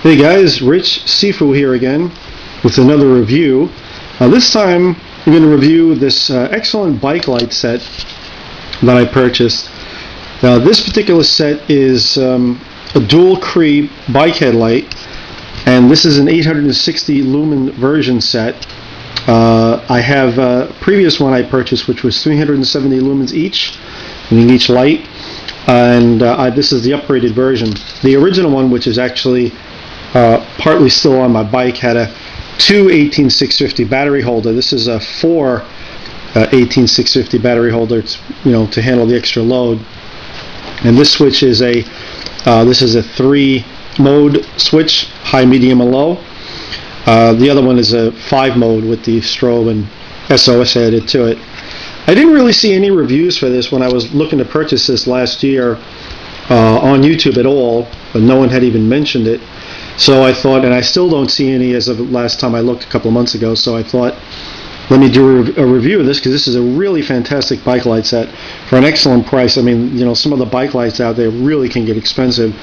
Hey guys, Rich Sifu here again with another review. This time I'm going to review this excellent bike light set that I purchased. Now this particular set is a dual CREE bike headlight, and this is an 860 lumen version set. I have a previous one I purchased which was 370 lumens each, in each light, and this is the upgraded version. The original one, which is actually partly still on my bike, had a 18650 battery holder. This is a 18650 battery holder, to handle the extra load. And this switch is a 3-mode switch, high, medium, and low. The other one is a 5-mode with the strobe and SOS added to it. I didn't really see any reviews for this when I was looking to purchase this last year on YouTube at all, but no one had even mentioned it. So I thought, and I still don't see any as of the last time I looked a couple of months ago, so I thought, let me do a review of this, because this is a really fantastic bike light set for an excellent price. I mean, some of the bike lights out there really can get expensive.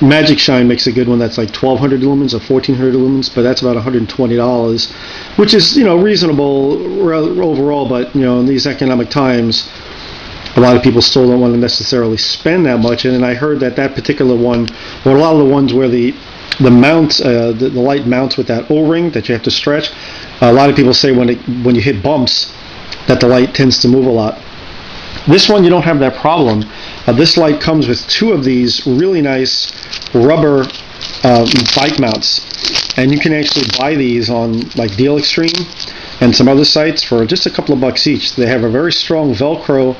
Magic Shine makes a good one that's like 1200 lumens or 1400 lumens, but that's about $120, which is, reasonable overall, but, in these economic times, a lot of people still don't want to necessarily spend that much. And I heard that particular one, or a lot of the ones where the mount, the light mounts with that O-ring that you have to stretch, a lot of people say when you hit bumps that the light tends to move a lot. This one, you don't have that problem. This light comes with 2 of these really nice rubber bike mounts, and you can actually buy these on like Deal Extreme and some other sites for just a couple of bucks each. They have a very strong Velcro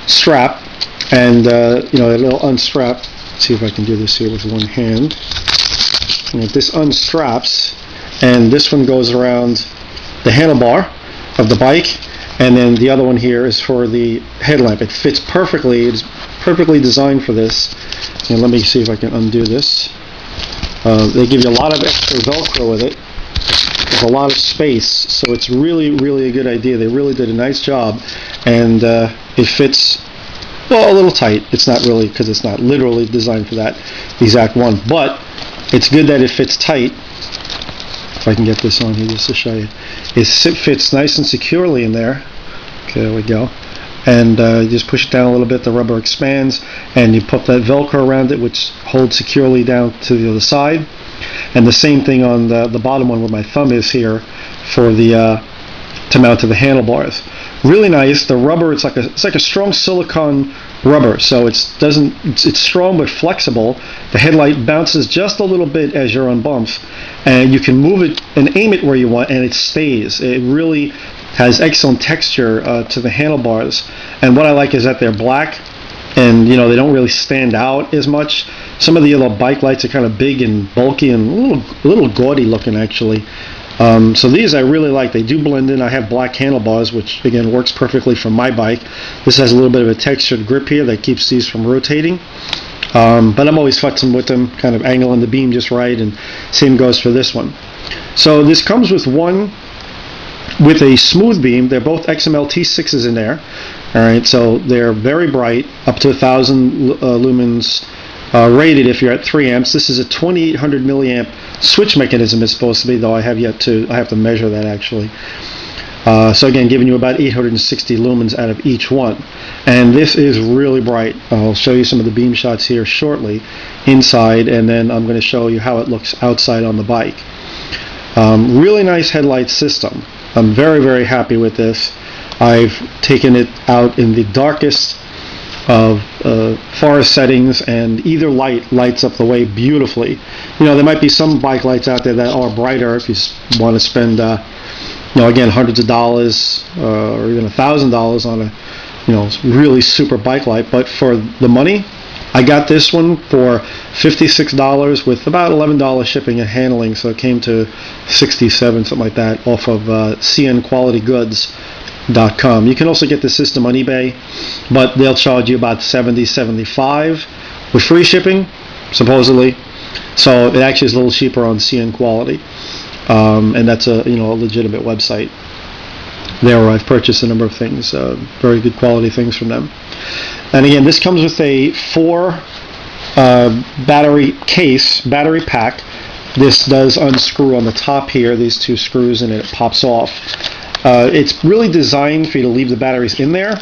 strap, and it'll unstrap. Let's see if I can do this here with one hand. This unstraps, and this one goes around the handlebar of the bike, and then the other one here is for the headlamp. It fits perfectly. It's perfectly designed for this. And let me see if I can undo this. They give you a lot of extra Velcro with it. There's a lot of space, so it's really, really a good idea. They really did a nice job, and it fits, well, a little tight. It's not really, because it's not literally designed for that exact one, but it's good that it fits tight. If I can get this on here just to show you. It fits nice and securely in there. Okay, there we go. And you just push it down a little bit, the rubber expands, and you put that Velcro around it, which holds securely down to the other side. And the same thing on the bottom one where my thumb is here for the to mount to the handlebars. Really nice. The rubber, it's like a strong silicone rubber, so it's strong but flexible. The headlight bounces just a little bit as you're on bumps, and you can move it and aim it where you want, and it stays. It really has excellent texture to the handlebars, and what I like is that they're black, and they don't really stand out as much. Some of the other bike lights are kind of big and bulky and a little gaudy looking, actually. So these I really like. They do blend in. I have black handlebars, which again works perfectly for my bike. This has a little bit of a textured grip here that keeps these from rotating. But I'm always futzing with them, kind of angling the beam just right, and same goes for this one. So this comes with a smooth beam. They're both XML T6s in there. Alright, so they're very bright, up to 1000 lumens rated if you're at 3 amps. This is a 2800 milliamp switch mechanism it's supposed to be, though I have to measure that actually. So again, giving you about 860 lumens out of each one. And this is really bright. I'll show you some of the beam shots here shortly inside, and then I'm going to show you how it looks outside on the bike. Really nice headlight system. I'm very, very happy with this. I've taken it out in the darkest of forest settings, and either light lights up the way beautifully. There might be some bike lights out there that are brighter if you want to spend again, hundreds of dollars or even $1,000 on a really super bike light, but for the money, I got this one for $56 with about $11 shipping and handling, so it came to $67, something like that, off of cnqualitygoods.com. You can also get the system on eBay, but they'll charge you about $70-$75 with free shipping, supposedly. So it actually is a little cheaper on CN Quality, and that's a legitimate website. There, I've purchased a number of things, very good quality things from them. And again, this comes with a 4 battery case, battery pack. This does unscrew on the top here, these two screws, and it pops off. It's really designed for you to leave the batteries in there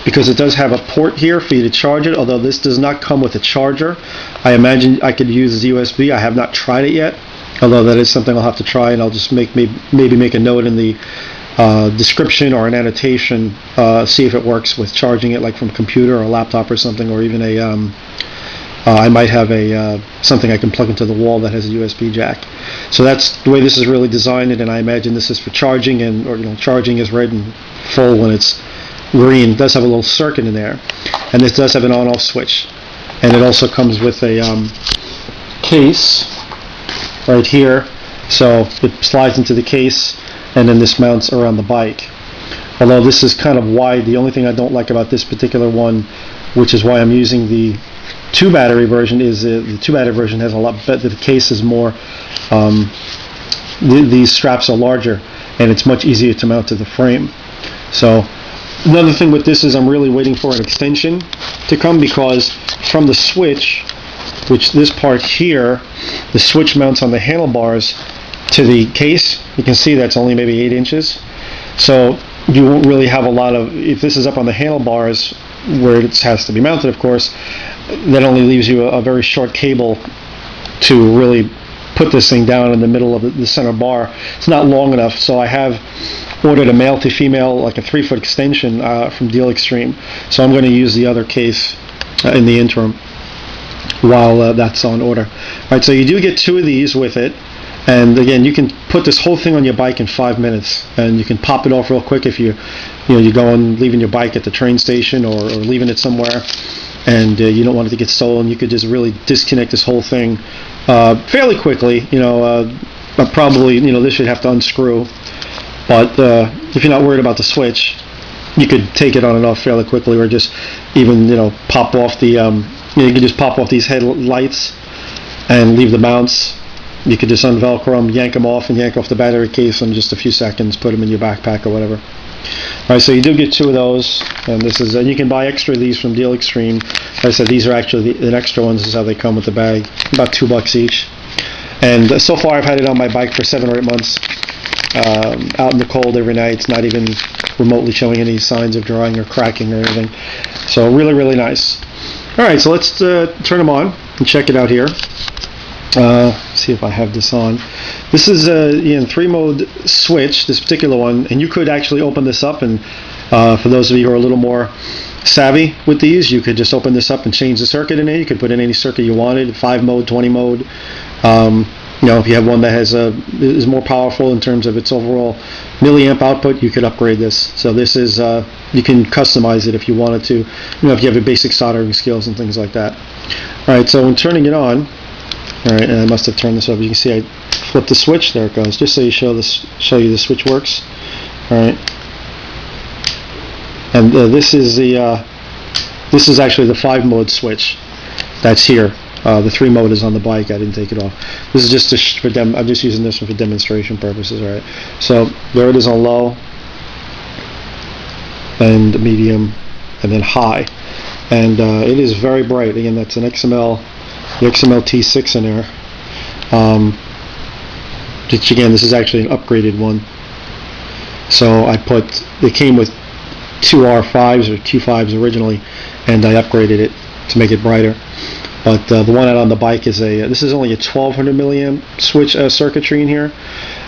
because it does have a port here for you to charge it, although this does not come with a charger. I imagine I could use USB. I have not tried it yet, although that is something I'll have to try, and I'll just maybe make a note in the description or an annotation, see if it works with charging it like from a computer or a laptop or something, or even a I might have a something I can plug into the wall that has a USB jack. So that's the way this is really designed, and I imagine this is for charging, and charging is red and full when it's green. It does have a little circuit in there, and this does have an on-off switch, and it also comes with a case right here, so it slides into the case, and then this mounts around the bike. Although this is kind of wide, the only thing I don't like about this particular one, which is why I'm using the 2 battery version, is the 2 battery version has a lot better. The case is more. These straps are larger, and it's much easier to mount to the frame. So another thing with this is I'm really waiting for an extension to come, because from the switch, which this part here, the switch mounts on the handlebars to the case. You can see that's only maybe 8 inches. So you won't really have a lot of, if this is up on the handlebars where it has to be mounted, of course, that only leaves you a very short cable to really put this thing down in the middle of the center bar. It's not long enough, so I have ordered a male to female, like a 3-foot extension from Deal Extreme. So I'm going to use the other case in the interim while that's on order. All right, so you do get 2 of these with it. And again, you can put this whole thing on your bike in 5 minutes, and you can pop it off real quick if you're going, leaving your bike at the train station or leaving it somewhere, and you don't want it to get stolen. You could just really disconnect this whole thing fairly quickly. Probably, this should have to unscrew, but if you're not worried about the switch, you could take it on and off fairly quickly, or just even pop off the you can just pop off these headlights and leave the mounts. You could just unvelcro them, yank them off, and yank off the battery case in just a few seconds, put them in your backpack or whatever. Alright, so you do get 2 of those, and this is, you can buy extra of these from Deal Extreme. Like I said, these are actually the extra ones. This is how they come with the bag, about $2 each. And so far I've had it on my bike for 7 or 8 months, out in the cold every night. It's not even remotely showing any signs of drying or cracking or anything. So really, really nice. Alright, so let's turn them on and check it out here. See if I have this on. This is a 3-mode switch, this particular one, and you could actually open this up, and for those of you who are a little more savvy with these, you could just open this up and change the circuit in it. You could put in any circuit you wanted, 5-mode, 20-mode. If you have one that is more powerful in terms of its overall milliamp output, you could upgrade this. So this is, you can customize it if you wanted to, if you have a basic soldering skills and things like that. Alright, so when turning it on, alright, and I must have turned this over. You can see I flipped the switch. There it goes. Just so you show you the switch works. Alright, and this is actually the 5-mode switch that's here. The 3-mode is on the bike. I didn't take it off. This is just I'm just using this one for demonstration purposes. Alright, so there it is on low, and medium, and then high, and it is very bright. Again, that's an XML. The XML T6 in there, which again, this is actually an upgraded one. So it came with 2 R5s or Q5s originally, and I upgraded it to make it brighter. But the one out on the bike is this is only a 1200 milliamp switch circuitry in here,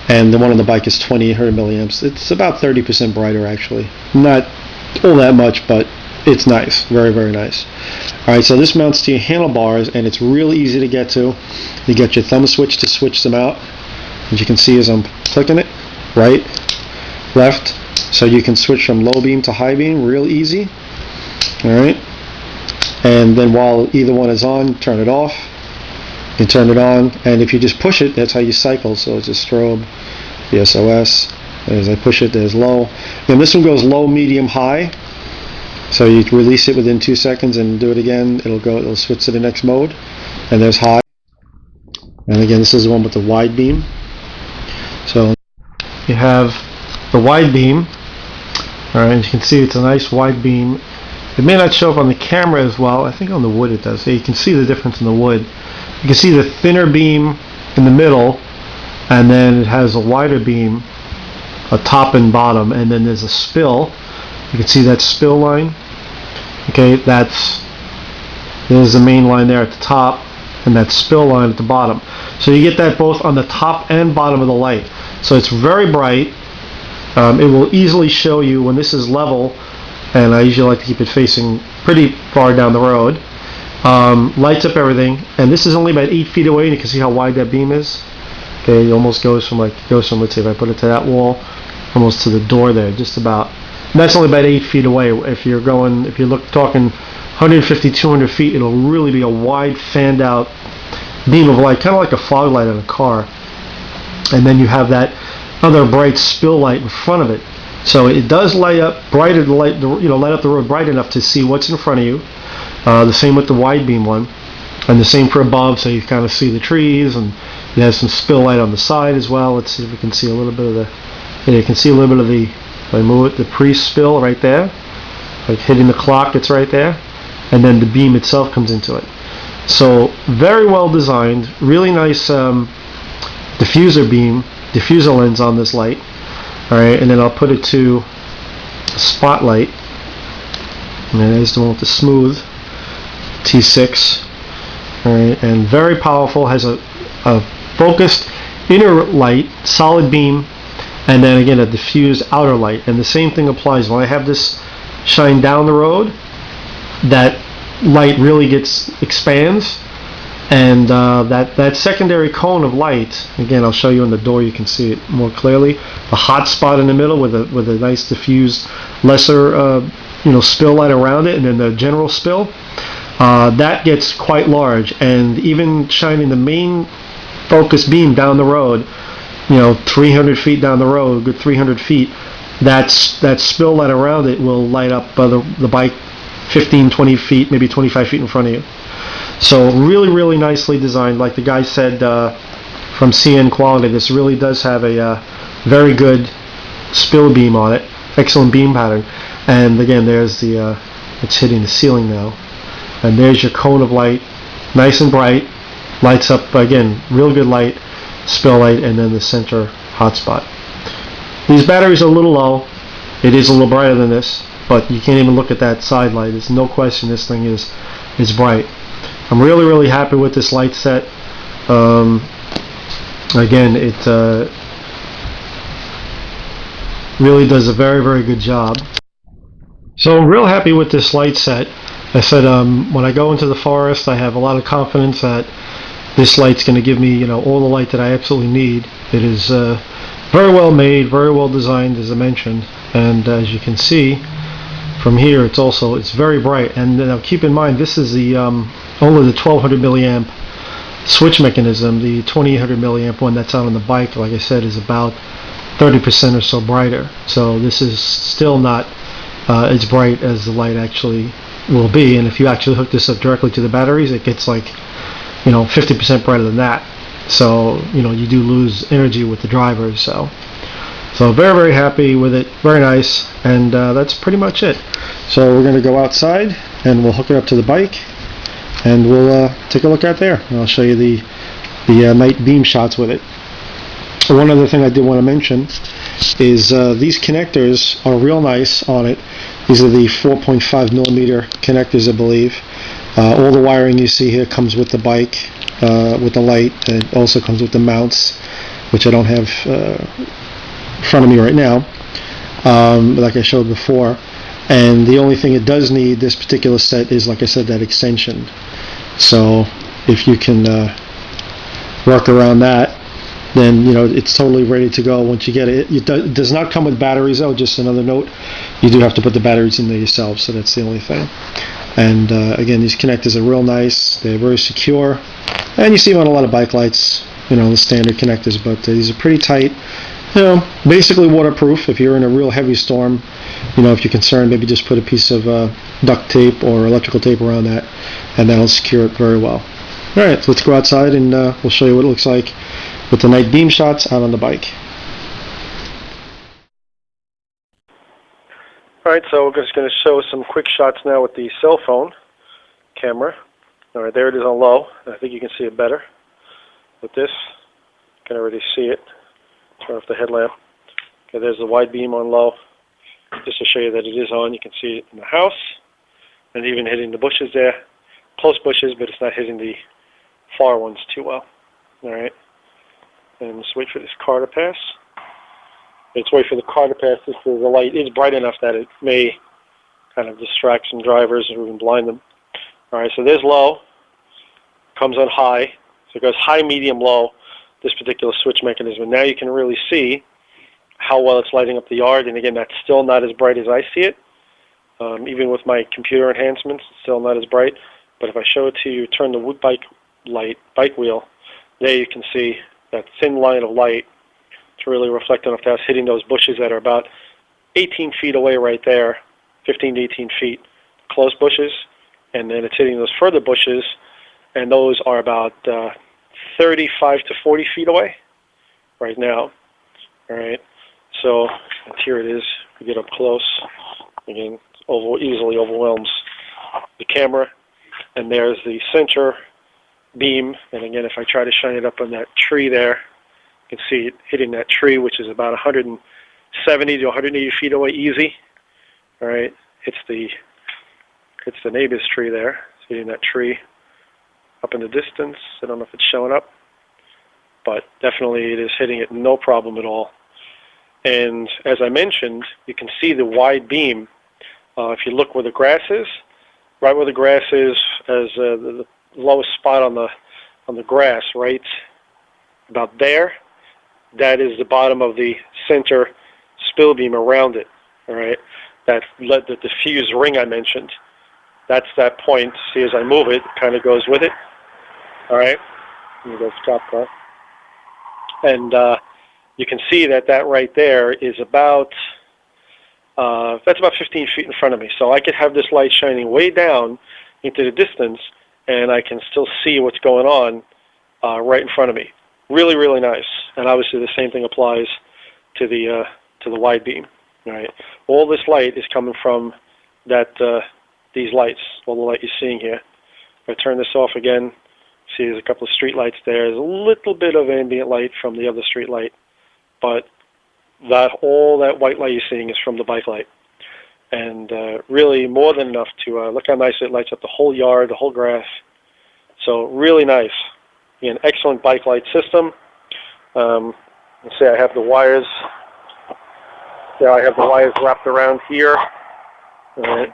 and the one on the bike is 2800 milliamps. It's about 30% brighter actually. Not all that much, but it's nice, very, very nice. Alright, so this mounts to your handlebars, and it's real easy to get to. You get your thumb switch to switch them out. As you can see as I'm clicking it, right, left, so you can switch from low beam to high beam, real easy. Alright, and then while either one is on, turn it off. You can turn it on, and if you just push it, that's how you cycle. So it's a strobe, the SOS. As I push it, there's low. And this one goes low, medium, high. So you release it within 2 seconds and do it again. It'll switch to the next mode. And there's high. And again, this is the one with the wide beam. So you have the wide beam. Alright, you can see it's a nice wide beam. It may not show up on the camera as well. I think on the wood it does. So you can see the difference in the wood. You can see the thinner beam in the middle, and then it has a wider beam, a top and bottom, and then there's a spill. You can see that spill line. Okay, there's the main line there at the top, and that spill line at the bottom. So you get that both on the top and bottom of the light. So it's very bright. It will easily show you when this is level, and I usually like to keep it facing pretty far down the road. Lights up everything, and this is only about 8 feet away, and you can see how wide that beam is. Okay, it almost goes from let's say if I put it to that wall, almost to the door there, just about. And that's only about 8 feet away. If you're talking 150, 200 feet, it'll really be a wide fanned out beam of light, kind of like a fog light on a car. And then you have that other bright spill light in front of it. So it does light up light up the road bright enough to see what's in front of you. The same with the wide beam one, and the same for above, so you kind of see the trees, and it has some spill light on the side as well. Let's see if we can see a little bit of the. Yeah, you can see a little bit of the. If I move it, the pre-spill right there, like hitting the clock, it's right there, and then the beam itself comes into it. So very well designed, really nice diffuser lens on this light. All right, and then I'll put it to spotlight, and there's the one with the smooth T6. All right, and very powerful, has a focused inner light, solid beam, and then again a diffused outer light. And the same thing applies when I have this shine down the road. That light really expands, and that secondary cone of light, again I'll show you in the door, you can see it more clearly. The hot spot in the middle with a nice diffused lesser spill light around it, and then the general spill, that gets quite large. And even shining the main focus beam down the road, 300 feet down the road, good 300 feet, that spill light around it will light up the bike 15, 20 feet, maybe 25 feet in front of you. So really, really nicely designed. Like the guy said from CN Quality, this really does have a very good spill beam on it. Excellent beam pattern. And again, there's it's hitting the ceiling now. And there's your cone of light, nice and bright, lights up, again, real good light, spill light, and then the center hotspot. These batteries are a little low. It is a little brighter than this, but you can't even look at that side light. There's no question this thing is bright. I'm really, really happy with this light set. Again, it really does a very, very good job. So I'm real happy with this light set. I said when I go into the forest, I have a lot of confidence that this light's going to give me, all the light that I absolutely need. It is very well made, very well designed, as I mentioned, and as you can see from here, it's very bright. And now keep in mind, this is the only the 1200 milliamp switch mechanism. The 2800 milliamp one that's out on the bike, like I said, is about 30% or so brighter. So this is still not as bright as the light actually will be. And if you actually hook this up directly to the batteries, it gets like 50% brighter than that. So you do lose energy with the drivers. So very, very happy with it. Very nice. And that's pretty much it. So we're going to go outside and we'll hook it up to the bike, and we'll take a look out there. And I'll show you the night beam shots with it. One other thing I did want to mention is these connectors are real nice on it. These are the 4.5 millimeter connectors, I believe. All the wiring you see here comes with the bike, with the light, and it also comes with the mounts, which I don't have in front of me right now, like I showed before. And the only thing it does need, this particular set, is, like I said, that extension. So if you can work around that, then it's totally ready to go once you get it. It does not come with batteries, though. Just another note, you do have to put the batteries in there yourself, so that's the only thing. And again, these connectors are real nice. They're very secure, and you see them on a lot of bike lights, the standard connectors. But these are pretty tight, basically waterproof. If you're in a real heavy storm, if you're concerned, maybe just put a piece of duct tape or electrical tape around that, and that'll secure it very well. All right, so let's go outside and we'll show you what it looks like with the night beam shots out on the bike. Alright, so we're just going to show some quick shots now with the cell phone camera. Alright, there it is on low. I think you can see it better with this. You can already see it. Turn off the headlamp. Okay, there's the wide beam on low. Just to show you that it is on, you can see it in the house. And even hitting the bushes there. Close bushes, but it's not hitting the far ones too well. Alright. And let's wait for this car to pass. Let's wait for the car to pass. This is the light is bright enough that it may kind of distract some drivers or even blind them. Alright, so there's low. Comes on high. So it goes high, medium, low, this particular switch mechanism. And now you can really see how well it's lighting up the yard. And again, that's still not as bright as I see it. Even with my computer enhancements, it's still not as bright. But if I show it to you, turn the wood bike wheel, there you can see that thin line of light to really reflect on if that's hitting those bushes that are about 18 feet away right there, 15 to 18 feet, close bushes, and then it's hitting those further bushes, and those are about 35 to 40 feet away right now. All right, so here it is. We get up close. Again, easily overwhelms the camera, and there's the center beam. And again, if I try to shine it up on that tree there, you can see it hitting that tree, which is about 170 to 180 feet away, easy. All right, it's the neighbor's tree there. It's hitting that tree up in the distance. I don't know if it's showing up, but definitely it is hitting it no problem at all. And as I mentioned, you can see the wide beam. If you look where the grass is, right where the grass is, as the lowest spot on the grass, right about there, that is the bottom of the center spill beam around it. All right, that led the diffuse ring I mentioned. That's that point. See, as I move it, it kind of goes with it. All right, let me go stop that. And you can see that right there is about that's about 15 feet in front of me. So I could have this light shining way down into the distance, and I can still see what's going on right in front of me. Really, really nice. And obviously the same thing applies to the wide beam. All right. All this light is coming from these lights. All the light you're seeing here. If I turn this off again, see there's a couple of street lights there. There's a little bit of ambient light from the other street light, but all that white light you're seeing is from the bike light. And really more than enough to look how nice it lights up the whole yard, the whole grass. So really nice. An excellent bike light system. Let's say I have the wires. Yeah, I have the wires wrapped around here. All right.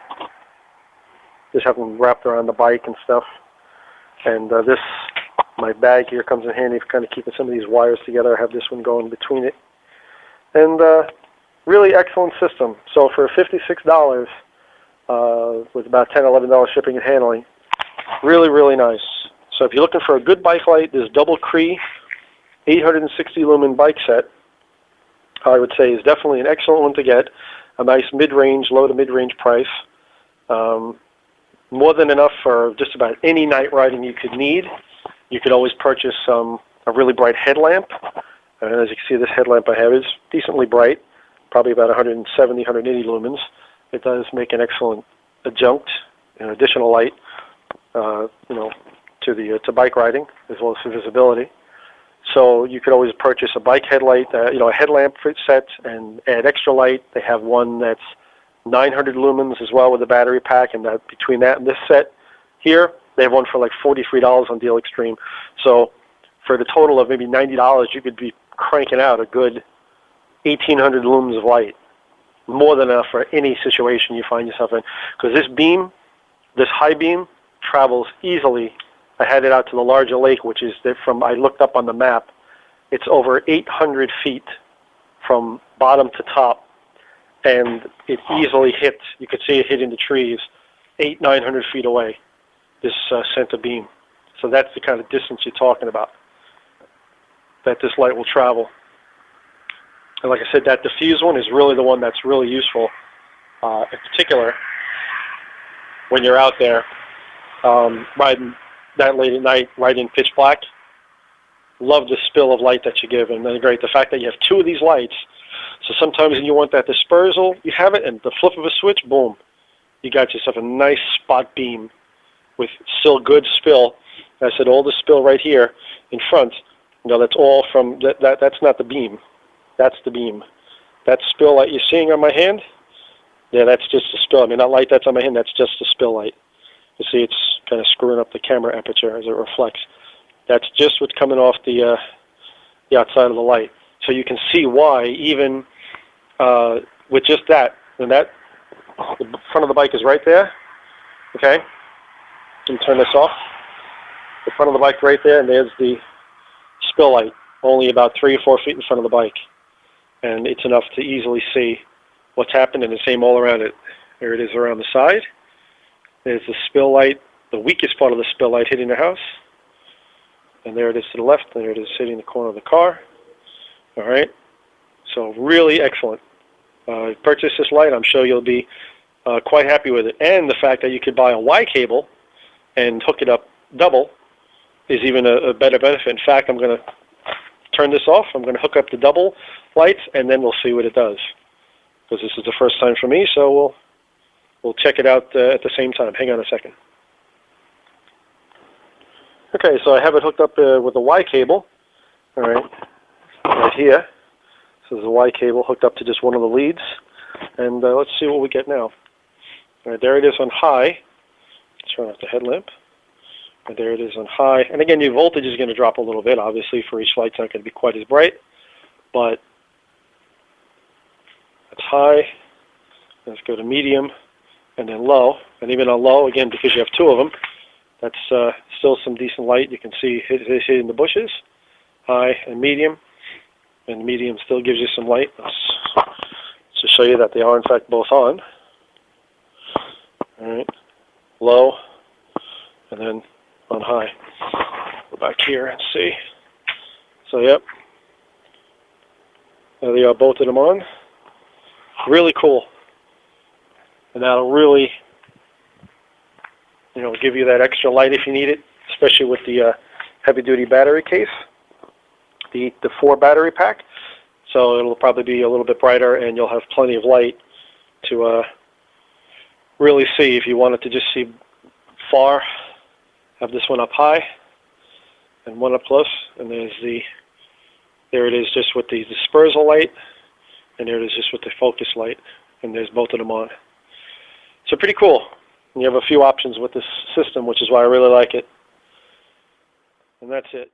Just have them wrapped around the bike and stuff. And my bag here comes in handy for kind of keeping some of these wires together. I have this one going between it. And really excellent system. So for $56, with about $10, $11 shipping and handling, really, really nice. So if you're looking for a good bike light, this double CREE 860 lumen bike set, I would say is definitely an excellent one to get. A nice mid-range, low to mid-range price. More than enough for just about any night riding you could need. You could always purchase a really bright headlamp. And as you can see, this headlamp I have is decently bright, probably about 170, 180 lumens. It does make an excellent adjunct, an additional light, to bike riding as well as for visibility. So you could always purchase a bike headlight, a headlamp set, and add extra light. They have one that's 900 lumens as well with a battery pack, and that between that and this set here, they have one for like $43 on Deal Extreme. So for the total of maybe $90, you could be cranking out a good 1,800 lumens of light, more than enough for any situation you find yourself in. Because this beam, this high beam, travels easily. I had it out to the larger lake, which is I looked up on the map, it's over 800 feet from bottom to top, and it easily hits, you could see it hitting the trees 900 feet away, this center beam. So that's the kind of distance you're talking about that this light will travel. And like I said, that diffuse one is really the one that's really useful, in particular when you're out there riding that late at night, riding in pitch black. Love the spill of light that you give, and then great, the fact that you have two of these lights So sometimes when you want that dispersal, you have it, and the flip of a switch, boom, you got yourself a nice spot beam with still good spill. I said all the spill right here in front, that's all from, that's not the beam. That's the beam. That spill light you're seeing on my hand, yeah, that's just the spill. I mean, that light that's on my hand, that's just the spill light. You see it's kind of screwing up the camera aperture as it reflects. That's just what's coming off the outside of the light. So you can see why even with just that, and that, the front of the bike is right there, okay? Let me turn this off. The front of the bike right there, and there's the spill light, only about 3 or 4 feet in front of the bike. And it's enough to easily see what's happened, and the same all around it. There it is around the side. There's the spill light, the weakest part of the spill light hitting the house. And there it is to the left, and there it is hitting the corner of the car. All right? So really excellent. Purchase this light. I'm sure you'll be quite happy with it. And the fact that you could buy a Y cable and hook it up double is even a better benefit. In fact, I'm going to turn this off. I'm going to hook up the double lights, and then we'll see what it does. Because this is the first time for me, so we'll check it out at the same time. Hang on a second. Okay, so I have it hooked up with the Y cable. All right here. So there's a Y cable hooked up to just one of the leads, and let's see what we get now. All right, there it is on high. Turn off the headlamp. And there it is on high. And again, your voltage is going to drop a little bit. Obviously, for each light, it's not going to be quite as bright, but that's high. Let's go to medium, and then low. And even on low, again, because you have 2 of them, that's still some decent light. You can see hitting the bushes, high and medium. And medium still gives you some light. To show you that they are, in fact, both on. All right, low, and then on high. Go back here and see. So, yep. There they are, both of them on. Really cool. And that'll really, give you that extra light if you need it, especially with the heavy-duty battery case, the 4 battery pack. So it'll probably be a little bit brighter, and you'll have plenty of light to really see. If you wanted to just see far, have this one up high and one up close, and there it is just with the dispersal light, and there it is just with the focus light, and there's both of them on. So pretty cool. And you have a few options with this system, which is why I really like it. And that's it.